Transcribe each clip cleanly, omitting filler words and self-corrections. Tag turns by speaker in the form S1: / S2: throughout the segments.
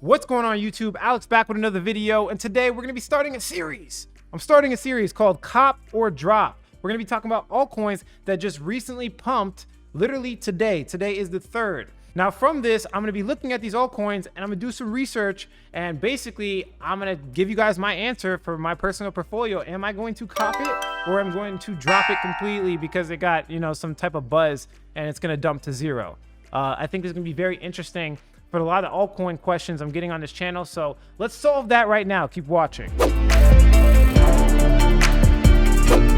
S1: What's going on YouTube? Alex back with another video, and today we're going to be starting a series. I'm starting a series called Cop or Drop. We're going to be talking about altcoins that just recently pumped literally today. Today is the 3rd. Now from this, I'm going to be looking at these altcoins and I'm going to do some research, and basically I'm going to give you guys my answer for my personal portfolio. Am I going to cop it or am I going to drop it completely because it got, some type of buzz and it's going to dump to zero? I think this is going to be very interesting for a lot of altcoin questions I'm getting on this channel. So let's solve that right now. Keep watching.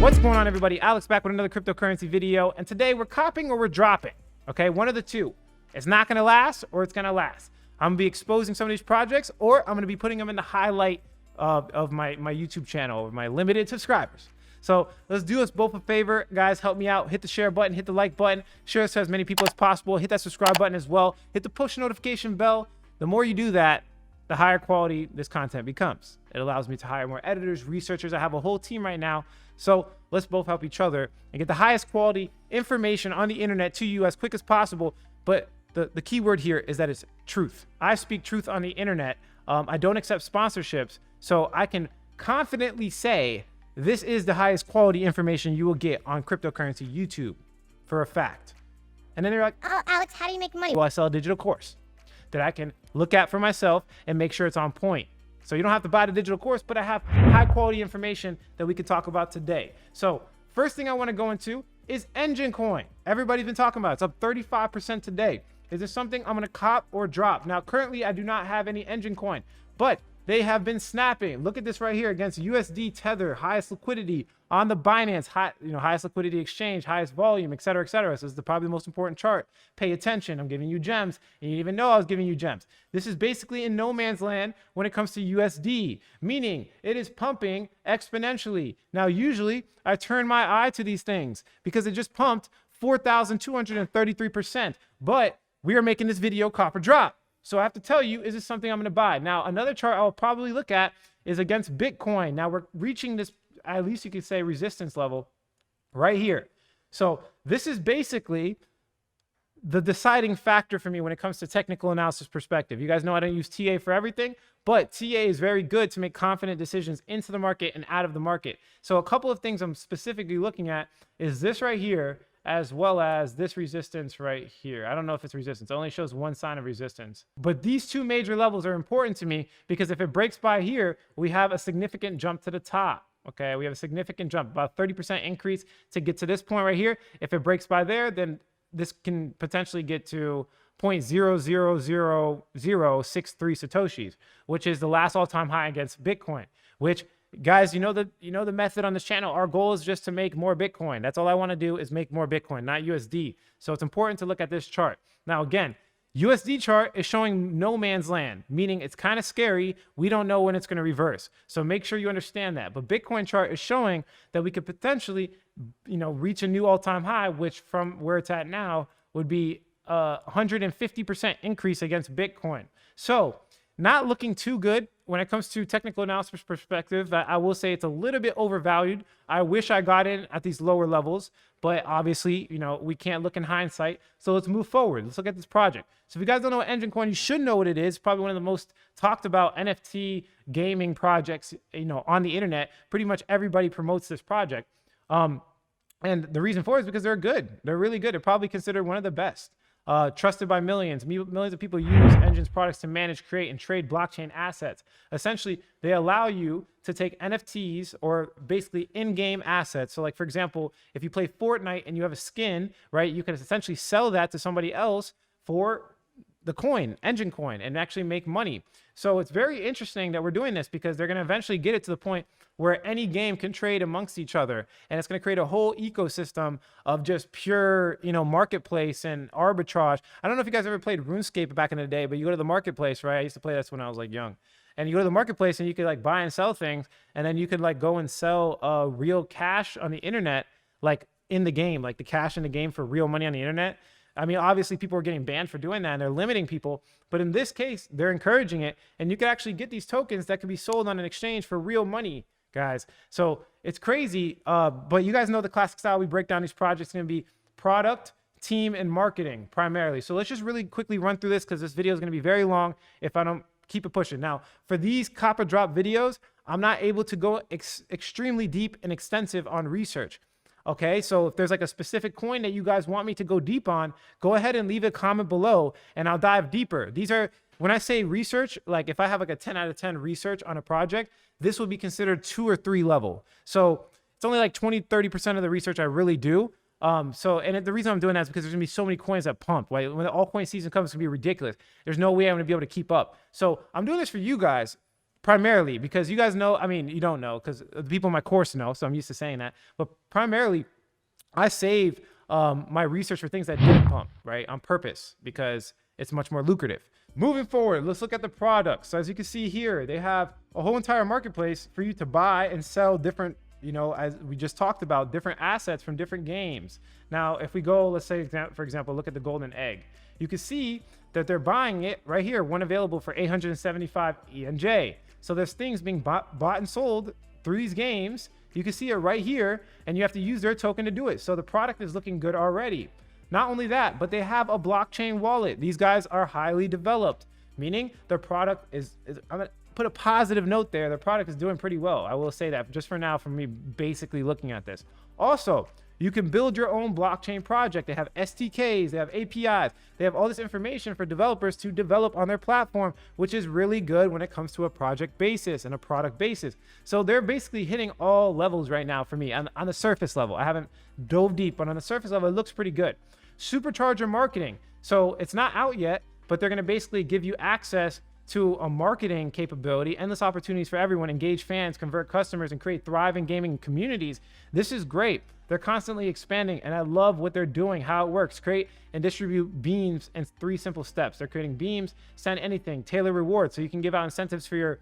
S1: What's going on, everybody? Alex back with another cryptocurrency video, and today we're copying or we're dropping. Okay, one of the two. It's not going to last or it's going to last. I'm going to be exposing some of these projects, or I'm going to be putting them in the highlight of my YouTube channel, of my limited subscribers. So let's do us both a favor, guys. Help me out. Hit the share button, hit the like button, share this to as many people as possible. Hit that subscribe button as well. Hit the push notification bell. The more you do that, the higher quality this content becomes. It allows me to hire more editors, researchers. I have a whole team right now. So let's both help each other and get the highest quality information on the internet to you as quick as possible. But the key word here is that it's truth. I speak truth on the internet. I don't accept sponsorships, so I can confidently say this is the highest quality information you will get on cryptocurrency YouTube for a fact. And then they're like,
S2: oh, Alex, how do you make money?
S1: Well, I sell a digital course that I can look at for myself and make sure it's on point. So you don't have to buy the digital course, but I have high quality information that we could talk about today. So first thing I want to go into is Engine Coin. Everybody's been talking about it. It's up 35% today. Is this something I'm going to cop or drop? Now, currently, I do not have any Engine Coin, but they have been snapping. Look at this right here against USD Tether, highest liquidity on the Binance, highest liquidity exchange, highest volume, et cetera, et cetera. So this is probably the most important chart. Pay attention. I'm giving you gems, and you didn't even know I was giving you gems. This is basically in no man's land when it comes to USD, meaning it is pumping exponentially. Now, usually I turn my eye to these things because it just pumped 4,233%, but we are making this video cop or drop. So I have to tell you, is this something I'm going to buy? Now, another chart I'll probably look at is against Bitcoin. Now we're reaching this, at least you could say, resistance level right here. So this is basically the deciding factor for me when it comes to technical analysis perspective. You guys know I don't use TA for everything, but TA is very good to make confident decisions into the market and out of the market. So a couple of things I'm specifically looking at is this right here, as well as this resistance right here. I don't know if it's resistance. It only shows one sign of resistance. But these two major levels are important to me because if it breaks by here, we have a significant jump to the top. Okay, we have a significant jump, about 30% increase to get to this point right here. If it breaks by there, then this can potentially get to 0.000063 Satoshis, which is the last all-time high against Bitcoin, which, guys, you know the method on this channel. Our goal is just to make more Bitcoin. That's all I want to do is make more Bitcoin, not USD. So it's important to look at this chart. Now, again, USD chart is showing no man's land, meaning it's kind of scary. We don't know when it's going to reverse. So make sure you understand that. But Bitcoin chart is showing that we could potentially, reach a new all-time high, which from where it's at now would be 150% increase against Bitcoin. So not looking too good when it comes to technical analysis perspective. I will say it's a little bit overvalued. I wish I got in at these lower levels, but obviously, we can't look in hindsight. So let's move forward. Let's look at this project. So if you guys don't know what Engine Coin, you should know what it is. Probably one of the most talked about NFT gaming projects, on the internet. Pretty much everybody promotes this project. And the reason for it is because they're good. They're really good. They're probably considered one of the best. Trusted by millions. Millions of people use Engine's products to manage, create, and trade blockchain assets. Essentially, they allow you to take NFTs, or basically in-game assets. So like, for example, if you play Fortnite and you have a skin, right, you can essentially sell that to somebody else for the coin, Engine Coin, and actually make money. So it's very interesting that we're doing this because they're going to eventually get it to the point where any game can trade amongst each other, and it's going to create a whole ecosystem of just pure, marketplace and arbitrage. I don't know if you guys ever played RuneScape back in the day, but you go to the marketplace, right? I used to play this when I was like young, and you go to the marketplace and you could like buy and sell things, and then you could like go and sell real cash on the internet, like in the game, like the cash in the game for real money on the internet. I mean, obviously people are getting banned for doing that and they're limiting people, but in this case, they're encouraging it, and you can actually get these tokens that can be sold on an exchange for real money, guys. So it's crazy, but you guys know the classic style. We break down these projects. It's going to be product, team, and marketing primarily. So let's just really quickly run through this because this video is going to be very long if I don't keep it pushing. Now, for these copper drop videos, I'm not able to go extremely deep and extensive on research. Okay, so if there's like a specific coin that you guys want me to go deep on, go ahead and leave a comment below and I'll dive deeper. These are, when I say research, like if I have like a 10 out of 10 research on a project, this would be considered 2 or 3 level. So it's only like 20-30% of the research I really do. And the reason I'm doing that is because there's gonna be so many coins that pump. Right? When the altcoin season comes, it's gonna be ridiculous. There's no way I'm gonna be able to keep up. So I'm doing this for you guys primarily because you guys know, I mean, you don't know because the people in my course know, so I'm used to saying that. But primarily, I save my research for things that didn't pump, right, on purpose because it's much more lucrative. Moving forward, let's look at the products. So as you can see here, they have a whole entire marketplace for you to buy and sell different, you know, as we just talked about, different assets from different games. Now, if we go, let's say, for example, look at the golden egg. You can see that they're buying it right here, one available for 875 ENJ. So there's things being bought and sold through these games. You can see it right here, and you have to use their token to do it. So the product is looking good already. Not only that, but they have a blockchain wallet. These guys are highly developed, meaning their product is I'm gonna put a positive note there. Their product is doing pretty well. I will say that just for now, from me basically looking at this. Also, you can build your own blockchain project. They have SDKs, they have APIs, they have all this information for developers to develop on their platform, which is really good when it comes to a project basis and a product basis. So they're basically hitting all levels right now for me on the surface level. I haven't dove deep, but on the surface level, it looks pretty good. Supercharger marketing. So it's not out yet, but they're going to basically give you access to a marketing capability, endless opportunities for everyone, engage fans, convert customers, and create thriving gaming communities. This is great. They're constantly expanding, and I love what they're doing, how it works. Create and distribute beams in 3 simple steps. They're creating beams, send anything, tailor rewards, so you can give out incentives for your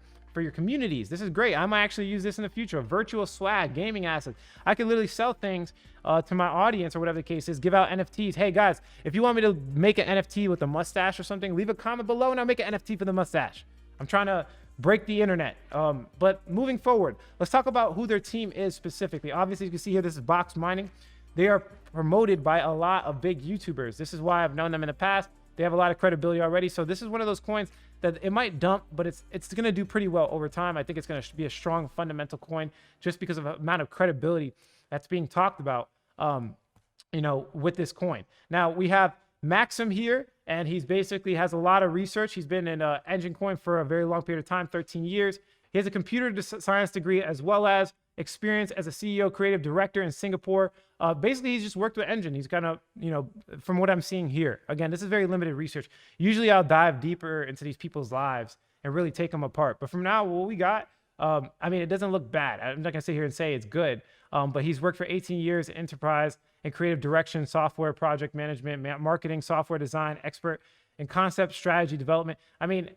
S1: communities. This is great. I might actually use this in the future. Virtual swag, gaming assets. I could literally sell things to my audience or whatever the case is, give out NFTs. Hey guys, if you want me to make an NFT with a mustache or something, leave a comment below and I'll make an NFT for the mustache. I'm trying to break the internet. But moving forward, let's talk about who their team is specifically. Obviously, you can see here, this is Box Mining. They are promoted by a lot of big YouTubers. This is why I've known them in the past. They have a lot of credibility already. So this is one of those coins that it might dump, but it's going to do pretty well over time. I think it's going to be a strong fundamental coin just because of the amount of credibility that's being talked about, you know, with this coin. Now we have Maxim here, and he's basically has a lot of research. He's been in Engine Coin for a very long period of time, 13 years. He has a computer science degree as well as experience as a CEO, creative director in Singapore. Basically, he's just worked with Engine. He's kind of, you know, from what I'm seeing here. Again, this is very limited research. Usually I'll dive deeper into these people's lives and really take them apart. But from now, what we got, I mean, it doesn't look bad. I'm not going to sit here and say it's good, but he's worked for 18 years in enterprise and creative direction, software, project management, marketing, software design, expert in concept, strategy, development. I mean,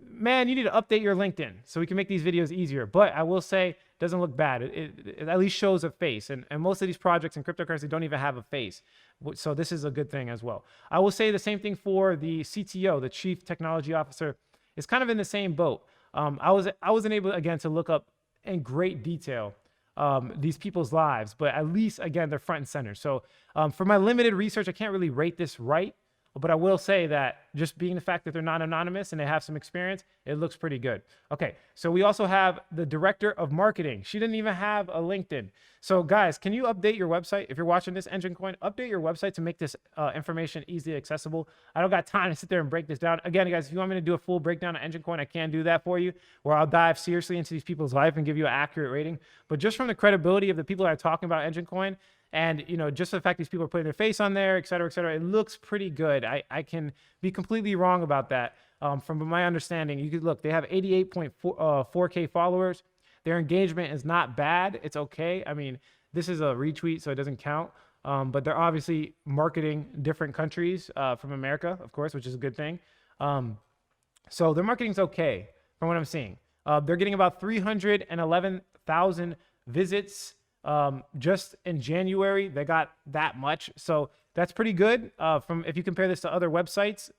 S1: man, you need to update your LinkedIn so we can make these videos easier. But I will say, it doesn't look bad. It at least shows a face. And most of these projects in cryptocurrency don't even have a face. So this is a good thing as well. I will say the same thing for the CTO, the Chief Technology Officer, is kind of in the same boat. I wasn't able, again, to look up in great detail these people's lives, but at least, again, they're front and center. So for my limited research, I can't really rate this right. But I will say that just being the fact that they're not anonymous and they have some experience, it looks pretty good. Okay, so we also have the director of marketing. She didn't even have a LinkedIn. So guys, can you update your website? If you're watching this Engine Coin, update your website to make this information easily accessible. I don't got time to sit there and break this down. Again, guys, if you want me to do a full breakdown of Engine Coin, I can do that for you, where I'll dive seriously into these people's life and give you an accurate rating. But just from the credibility of the people that are talking about Engine Coin, and, you know, just the fact these people are putting their face on there, et cetera, it looks pretty good. I can be completely wrong about that. From my understanding, you could look, they have 88.4K followers. Their engagement is not bad. It's okay. I mean, this is a retweet, so it doesn't count. But they're obviously marketing different countries from America, of course, which is a good thing. So their marketing's okay from what I'm seeing. They're getting about 311,000 visits. Just in January, they got that much. So that's pretty good. If you compare this to other websites,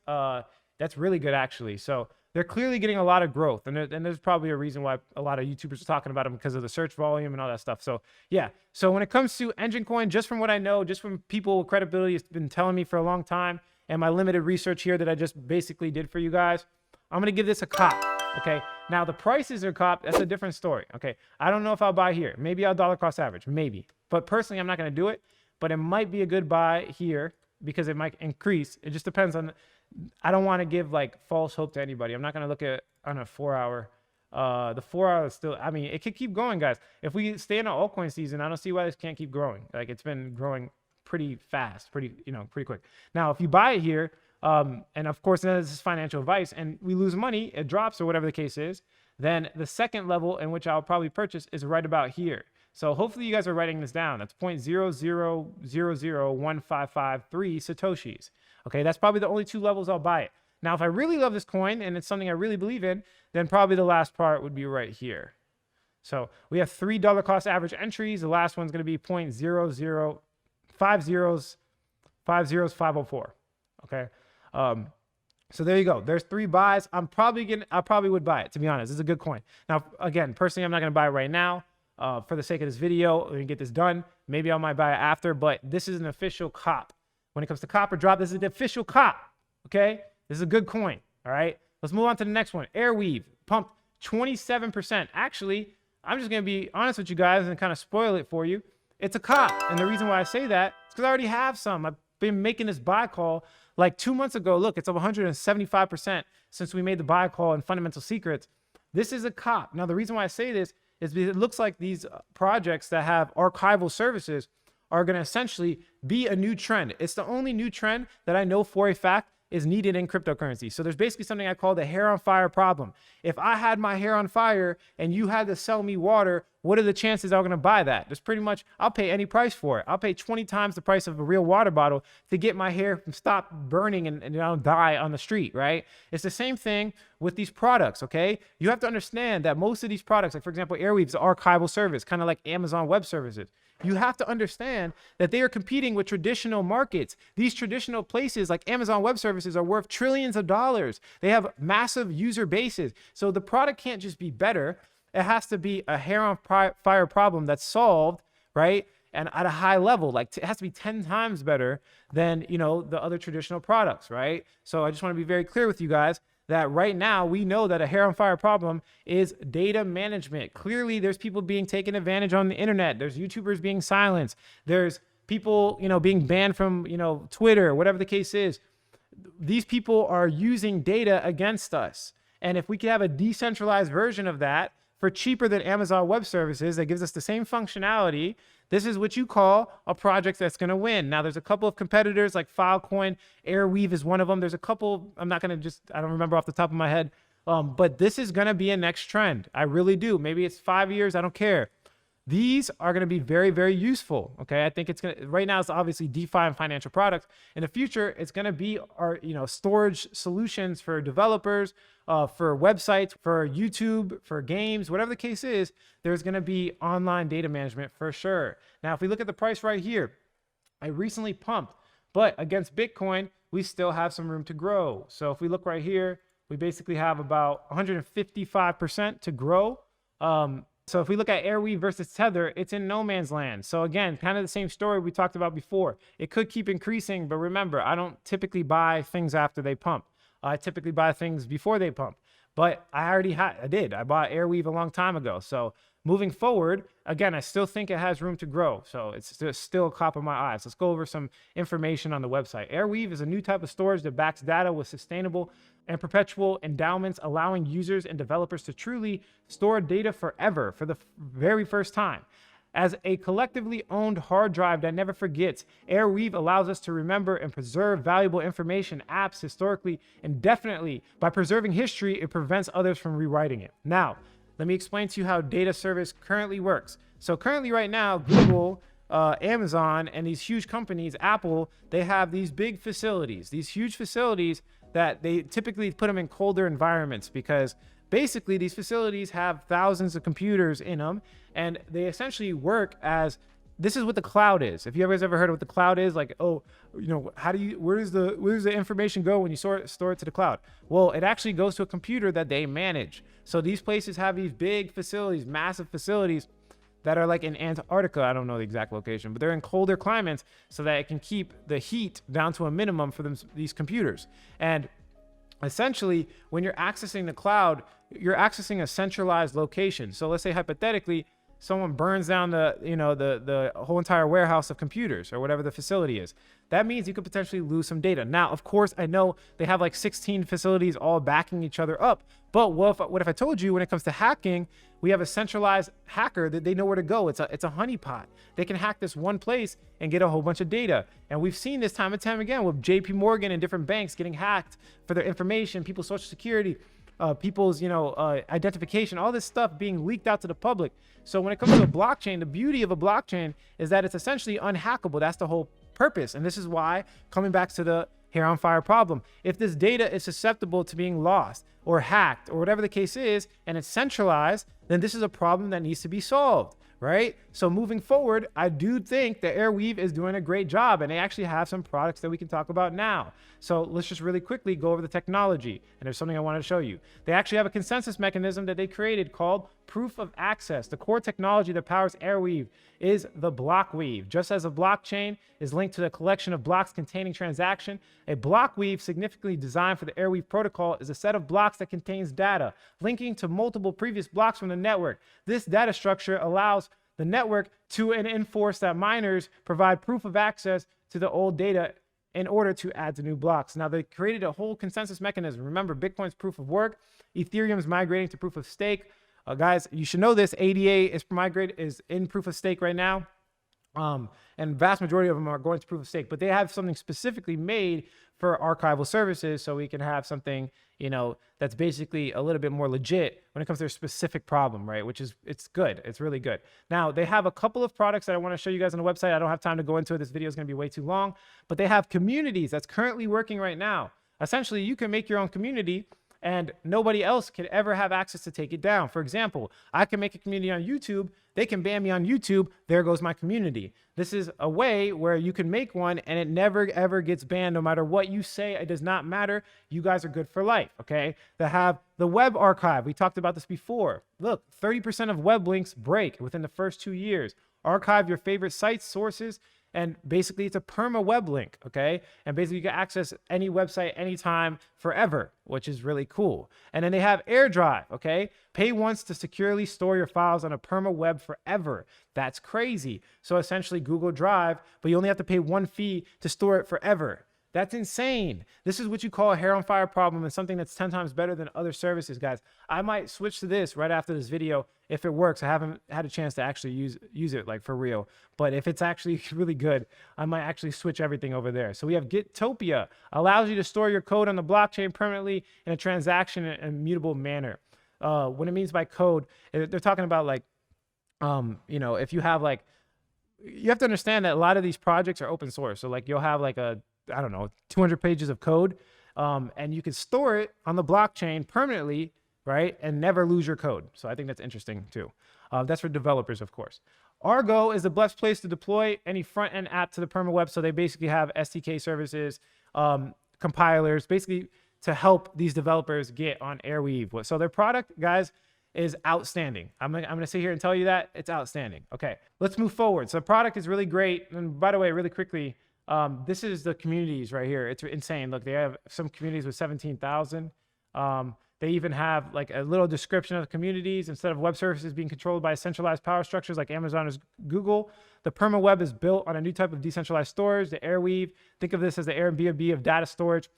S1: that's really good actually. So they're clearly getting a lot of growth, and there's probably a reason why a lot of YouTubers are talking about them because of the search volume and all that stuff. So yeah. So when it comes to Engine Coin, just from what I know, just from people with credibility, it's been telling me for a long time, and my limited research here that I just basically did for you guys, I'm going to give this a cop. Okay. Now the prices are cop. That's a different story. Okay. I don't know if I'll buy here. Maybe I'll dollar cost average. Maybe. But personally, I'm not going to do it. But it might be a good buy here because it might increase. It just depends on. I don't want to give like false hope to anybody. I'm not going to look at on a 4-hour. The 4-hour is still, I mean, it could keep going, guys. If we stay in an altcoin season, I don't see why this can't keep growing. Like it's been growing pretty fast, pretty quick. Now, if you buy it here, and of course, this is financial advice, and we lose money, it drops or whatever the case is, then the second level in which I'll probably purchase is right about here. So hopefully you guys are writing this down. That's 0.0001553 Satoshis. Okay, that's probably the only 2 levels I'll buy it. Now, if I really love this coin and it's something I really believe in, then probably the last part would be right here. So we have 3 dollar cost average entries. The last one's going to be 0.0050504. Okay. So there you go. There's 3 buys. I probably would buy it, to be honest. It's a good coin. Now, again, personally, I'm not going to buy it right now. For the sake of this video, let me get this done. Maybe I might buy it after, but this is an official cop. When it comes to cop or drop, this is the official cop. Okay. This is a good coin. All right. Let's move on to the next one. Airweave pumped 27%. Actually, I'm just going to be honest with you guys and kind of spoil it for you. It's a cop. And the reason why I say that is because I already have some. I've been making this buy call like 2 months ago. Look, it's up 175% since we made the buy call in Fundamental Secrets. This is a cop. Now, the reason why I say this is because it looks like these projects that have archival services are going to essentially be a new trend. It's the only new trend that I know for a fact is needed in cryptocurrency. So there's basically something I call the hair on fire problem. If I had my hair on fire and you had to sell me water, what are the chances I'm going to buy that? There's pretty much, I'll pay any price for it. I'll pay 20 times the price of a real water bottle to get my hair from stop burning and die on the street, right? It's the same thing with these products, okay? You have to understand that most of these products, like for example, Airweave is an archival service, kind of like Amazon Web Services. You have to understand that they are competing with traditional markets. These traditional places like Amazon Web Services are worth trillions of dollars. They have massive user bases. So the product can't just be better. It has to be a hair on fire problem that's solved, right? And at a high level, like it has to be 10 times better than, the other traditional products, right? So I just want to be very clear with you guys that right now we know that a hair on fire problem is data management. Clearly, there's people being taken advantage on the internet. There's YouTubers being silenced. There's people, being banned from, Twitter, whatever the case is. These people are using data against us. And if we could have a decentralized version of that for cheaper than Amazon Web Services that gives us the same functionality, this is what you call a project that's going to win. Now, there's a couple of competitors like Filecoin, Airweave is one of them. There's a couple, I don't remember off the top of my head, but this is going to be a next trend. I really do. Maybe it's 5 years. I don't care. These are going to be very, very useful. Okay. I think it's going to, right now it's obviously DeFi and financial products. In the future, it's going to be our, storage solutions for developers, for websites, for YouTube, for games, whatever the case is, there's going to be online data management for sure. Now, if we look at the price right here, I recently pumped, but against Bitcoin, we still have some room to grow. So if we look right here, we basically have about 155% to grow. So if we look at Airweave versus Tether, it's in no man's land. So again, kind of the same story we talked about before. It could keep increasing, but remember, I don't typically buy things after they pump. I typically buy things before they pump. But I bought Airweave a long time ago. So moving forward, again, I still think it has room to grow. So it's still a cop of my eyes. Let's go over some information on the website. Airweave is a new type of storage that backs data with sustainable and perpetual endowments, allowing users and developers to truly store data forever for the very first time. As a collectively owned hard drive that never forgets, Airweave allows us to remember and preserve valuable information, apps, historically, indefinitely. By preserving history, it prevents others from rewriting it. Now, let me explain to you how data service currently works. So currently right now, Google, Amazon, and these huge companies, Apple, they have these big facilities, these huge facilities that they typically put them in colder environments because basically these facilities have thousands of computers in them and they essentially work as, this is what the cloud is. If you guys ever heard of what the cloud is, like, where does the information go when you store it to the cloud? Well, it actually goes to a computer that they manage. So these places have these big facilities, massive facilities that are like in Antarctica. I don't know the exact location, but they're in colder climates so that it can keep the heat down to a minimum for these computers. And essentially, when you're accessing the cloud, you're accessing a centralized location. So let's say hypothetically, someone burns down the whole entire warehouse of computers or whatever the facility is. That means you could potentially lose some data. Now, of course, I know they have like 16 facilities all backing each other up. But what if I told you when it comes to hacking, we have a centralized hacker that they know where to go. It's a honeypot. They can hack this one place and get a whole bunch of data. And we've seen this time and time again with JP Morgan and different banks getting hacked for their information, people's social security, people's identification, all this stuff being leaked out to the public. So when it comes to a blockchain, the beauty of a blockchain is that it's essentially unhackable. That's the whole purpose. And this is why, coming back to the hair on fire problem, if this data is susceptible to being lost or hacked or whatever the case is, and it's centralized, then this is a problem that needs to be solved, right? So moving forward, I do think that Airweave is doing a great job, and they actually have some products that we can talk about now. So let's just really quickly go over the technology, and there's something I want to show you. They actually have a consensus mechanism that they created called proof of access. The core technology that powers Airweave is the block weave. Just as a blockchain is linked to the collection of blocks containing transaction, a block weave significantly designed for the Airweave protocol is a set of blocks that contains data linking to multiple previous blocks from the network. This data structure allows the network to enforce that miners provide proof of access to the old data in order to add to new blocks. Now, they created a whole consensus mechanism. Remember, Bitcoin's proof of work, Ethereum's migrating to proof of stake. Guys, you should know this. ADA is in proof of stake right now. And vast majority of them are going to proof of stake, but they have something specifically made for archival services, so we can have something, that's basically a little bit more legit when it comes to their specific problem, right? It's good. It's really good. Now, they have a couple of products that I want to show you guys on the website. I don't have time to go into it. This video is going to be way too long, but they have communities that's currently working right now. Essentially, you can make your own community and nobody else can ever have access to take it down. For example, I can make a community on YouTube. They can ban me on YouTube. There goes my community. This is a way where you can make one and it never, ever gets banned. No matter what you say, it does not matter. You guys are good for life, okay? They have the web archive. We talked about this before. Look, 30% of web links break within the first 2 years. Archive your favorite sites, sources, and basically it's a perma web link, okay? And basically you can access any website anytime forever, which is really cool. And then they have AirDrive, okay? Pay once to securely store your files on a perma web forever. That's crazy. So essentially Google Drive, but you only have to pay one fee to store it forever. That's insane. This is what you call a hair on fire problem and something that's 10 times better than other services, guys. I might switch to this right after this video if it works. I haven't had a chance to actually use it like for real. But if it's actually really good, I might actually switch everything over there. So we have Gitopia, allows you to store your code on the blockchain permanently in a transaction in an immutable manner. What it means by code, they're talking about like, if you have like, you have to understand that a lot of these projects are open source. So like you'll have like 200 pages of code, and you can store it on the blockchain permanently, right? And never lose your code. So I think that's interesting too. That's for developers, of course. Argo is the best place to deploy any front-end app to the perma web. So they basically have SDK services, compilers, basically to help these developers get on Airweave. So their product, guys, is outstanding. I'm gonna sit here and tell you that it's outstanding. Okay, let's move forward. So the product is really great. And by the way, really quickly, this is the communities right here. It's insane. Look, they have some communities with 17,000. They even have like a little description of the communities. Instead of web services being controlled by centralized power structures like Amazon or Google, the perma web is built on a new type of decentralized storage, the Airweave. Think of this as the Airbnb of data storage.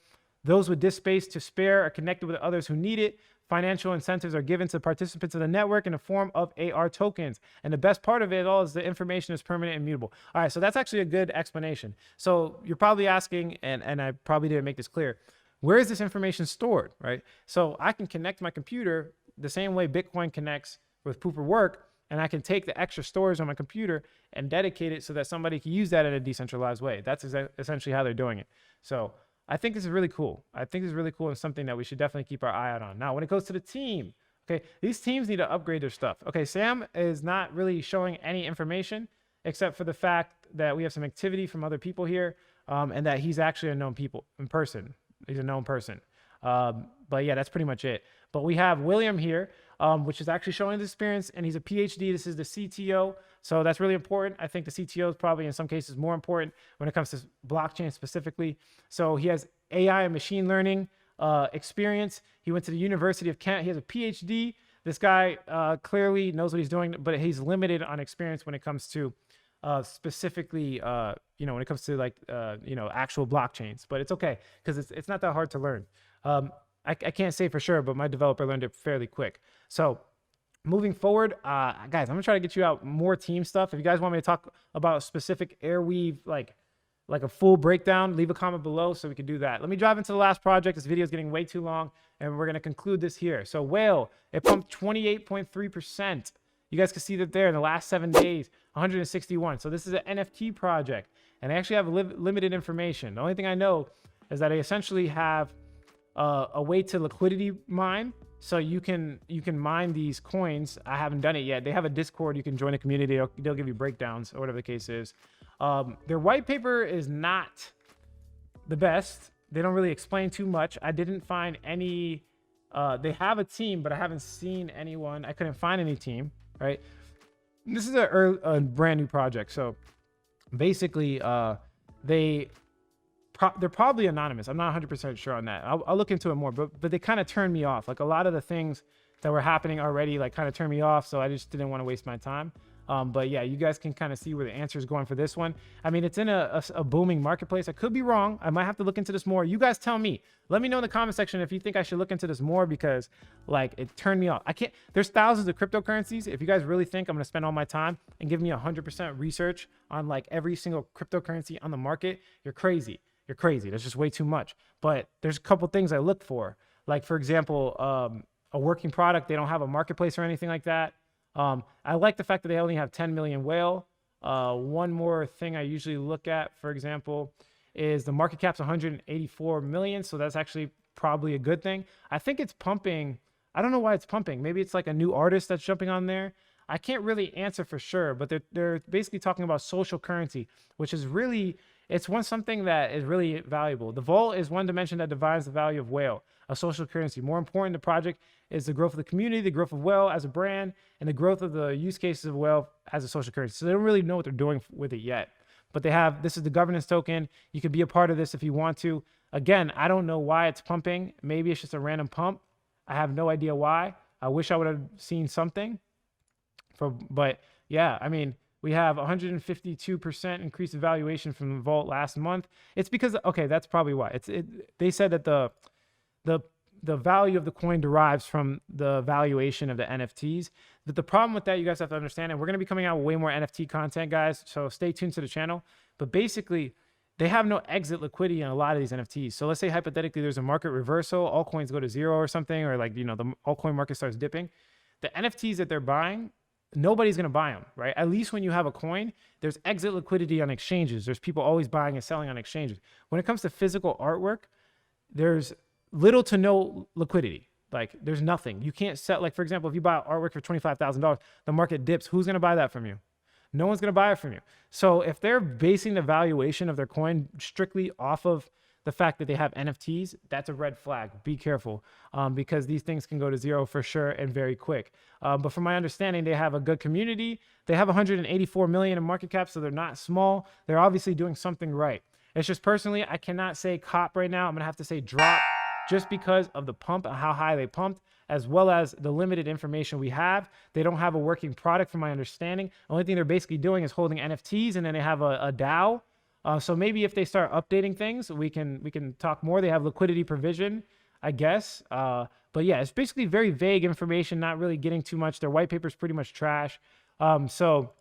S1: Those with disk space to spare are connected with others who need it. Financial incentives are given to participants of the network in the form of AR tokens. And the best part of it all is the information is permanent and immutable. All right, so that's actually a good explanation. So you're probably asking, and I probably didn't make this clear, where is this information stored, right? So I can connect my computer the same way Bitcoin connects with proof of work, and I can take the extra storage on my computer and dedicate it so that somebody can use that in a decentralized way. That's essentially how they're doing it. So I think this is really cool. I think this is really cool and something that we should definitely keep our eye out on. Now, when it goes to the team, okay, these teams need to upgrade their stuff. Okay, Sam is not really showing any information except for the fact that we have some activity from other people here, and that he's actually a known person. He's a known person. But yeah, that's pretty much it. But we have William here, which is actually showing his experience, and he's a PhD. This is the CTO. So that's really important. I think the CTO is probably in some cases more important when it comes to blockchain specifically. So he has AI and machine learning experience. He went to the University of Kent. He has a PhD. This guy clearly knows what he's doing, but he's limited on experience when it comes to specifically, when it comes to like, actual blockchains. But it's okay because it's not that hard to learn. I can't say for sure, but my developer learned it fairly quick. So moving forward, guys, I'm gonna try to get you out more team stuff. If you guys want me to talk about a specific Airweave, like a full breakdown, leave a comment below so we can do that. Let me dive into the last project. This video is getting way too long, and we're gonna conclude this here. So Whale, it pumped 28.3%. You guys can see that there in the last 7 days, 161. So this is an NFT project, and they actually have limited information. The only thing I know is that they essentially have a way to liquidity mine. So you can mine these coins. I haven't done it yet. They have a Discord. You can join a community. They'll give you breakdowns or whatever the case is. Their white paper is not the best. They don't really explain too much. I didn't find any. They have a team, but I haven't seen anyone. I couldn't find any team, right? This is a brand new project. So basically, they're probably anonymous. I'm not 100% sure on that. I'll look into it more, but they kind of turned me off. Like a lot of the things that were happening already, like kind of turned me off. So I just didn't want to waste my time. But yeah, you guys can kind of see where the answer is going for this one. I mean, it's in a booming marketplace. I could be wrong. I might have to look into this more. You guys tell me. Let me know in the comment section if you think I should look into this more, because like it turned me off. There's thousands of cryptocurrencies. If you guys really think I'm going to spend all my time and give me 100% research on like every single cryptocurrency on the market, you're crazy. You're crazy. That's just way too much. But there's a couple things I look for. Like, for example, a working product. They don't have a marketplace or anything like that. I like the fact that they only have 10 million whale. One more thing I usually look at, for example, is the market cap's 184 million. So that's actually probably a good thing. I think it's pumping. I don't know why it's pumping. Maybe it's like a new artist that's jumping on there. I can't really answer for sure, but they're basically talking about social currency, which is really, it's something that is really valuable. The vault is one dimension that defines the value of whale, a social currency. More important, the project is the growth of the community, the growth of whale as a brand, and the growth of the use cases of whale as a social currency. So they don't really know what they're doing with it yet. But this is the governance token. You could be a part of this if you want to. Again, I don't know why it's pumping. Maybe it's just a random pump. I have no idea why. I wish I would have seen something. But yeah, I mean, we have 152% increased valuation from the vault last month. It's because, okay, that's probably why. They said that the value of the coin derives from the valuation of the NFTs. But the problem with that, you guys have to understand, and we're going to be coming out with way more NFT content, guys, so stay tuned to the channel. But basically, they have no exit liquidity in a lot of these NFTs. So let's say hypothetically there's a market reversal, all coins go to zero or something, or like, the altcoin market starts dipping. The NFTs that they're buying, nobody's going to buy them, right? At least when you have a coin, there's exit liquidity on exchanges. There's people always buying and selling on exchanges. When it comes to physical artwork, there's little to no liquidity. Like there's nothing. You can't sell, like for example, if you buy artwork for $25,000, the market dips. Who's going to buy that from you? No one's going to buy it from you. So if they're basing the valuation of their coin strictly off of the fact that they have NFTs, that's a red flag. Be careful, because these things can go to zero for sure and very quick. But from my understanding, they have a good community. They have 184 million in market cap, so they're not small. They're obviously doing something right. It's just personally, I cannot say cop right now. I'm going to have to say drop just because of the pump and how high they pumped, as well as the limited information we have. They don't have a working product from my understanding. The only thing they're basically doing is holding NFTs, and then they have a DAO. So maybe if they start updating things, we can talk more. They have liquidity provision, I guess. But yeah, it's basically very vague information, not really getting too much. Their white paper is pretty much trash. So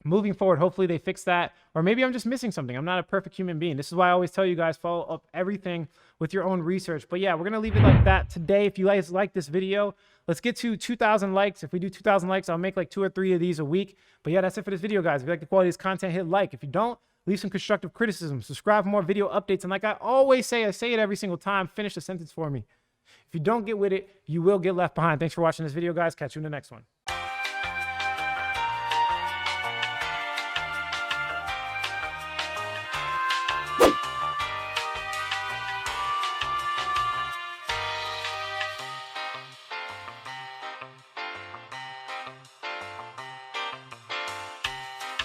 S1: moving forward, hopefully they fix that. Or maybe I'm just missing something. I'm not a perfect human being. This is why I always tell you guys, follow up everything with your own research. But yeah, we're going to leave it like that today. If you guys like this video, let's get to 2,000 likes. If we do 2,000 likes, I'll make like 2 or 3 of these a week. But yeah, that's it for this video, guys. If you like the quality of this content, hit like. If you don't, leave some constructive criticism. Subscribe for more video updates. And like I always say, I say it every single time, finish the sentence for me. If you don't get with it, you will get left behind. Thanks for watching this video, guys. Catch you in the next one.